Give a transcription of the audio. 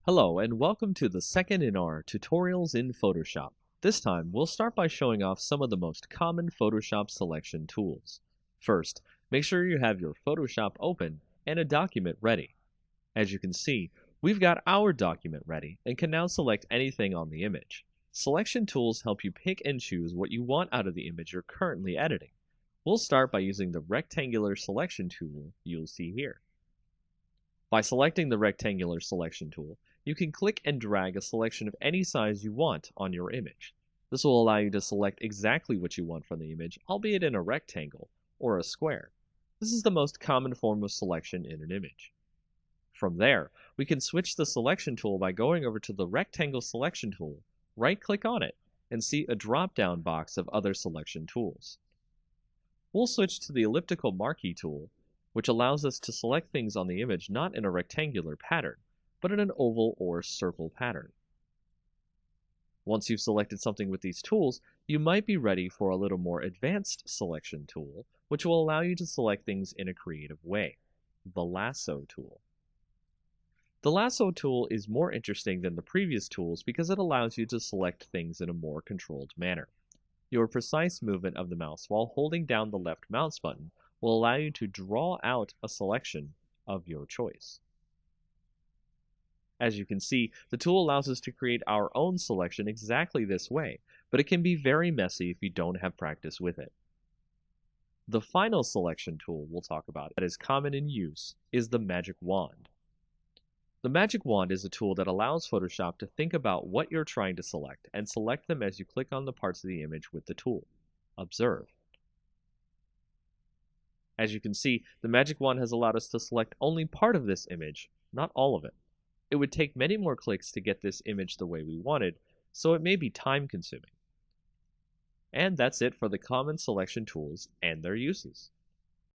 Hello and welcome to the second in our tutorials in Photoshop. This time we'll start by showing off some of the most common Photoshop selection tools. First, make sure you have your Photoshop open and a document ready. As you can see, we've got our document ready and can now select anything on the image. Selection tools help you pick and choose what you want out of the image you're currently editing. We'll start by using the rectangular selection tool you'll see here. By selecting the rectangular selection tool, you can click and drag a selection of any size you want on your image. This will allow you to select exactly what you want from the image, albeit in a rectangle or a square. This is the most common form of selection in an image. From there, we can switch the selection tool by going over to the rectangle selection tool, right-click on it, and see a drop-down box of other selection tools. We'll switch to the elliptical marquee tool, which allows us to select things on the image not in a rectangular pattern, but in an oval or circle pattern. Once you've selected something with these tools, you might be ready for a little more advanced selection tool, which will allow you to select things in a creative way, the lasso tool. The lasso tool is more interesting than the previous tools because it allows you to select things in a more controlled manner. Your precise movement of the mouse while holding down the left mouse button will allow you to draw out a selection of your choice. As you can see, the tool allows us to create our own selection exactly this way, but it can be very messy if you don't have practice with it. The final selection tool we'll talk about that is common in use is the Magic Wand. The Magic Wand is a tool that allows Photoshop to think about what you're trying to select and select them as you click on the parts of the image with the tool. Observe. As you can see, the Magic Wand has allowed us to select only part of this image, not all of it. It would take many more clicks to get this image the way we wanted, so it may be time consuming. And that's it for the common selection tools and their uses.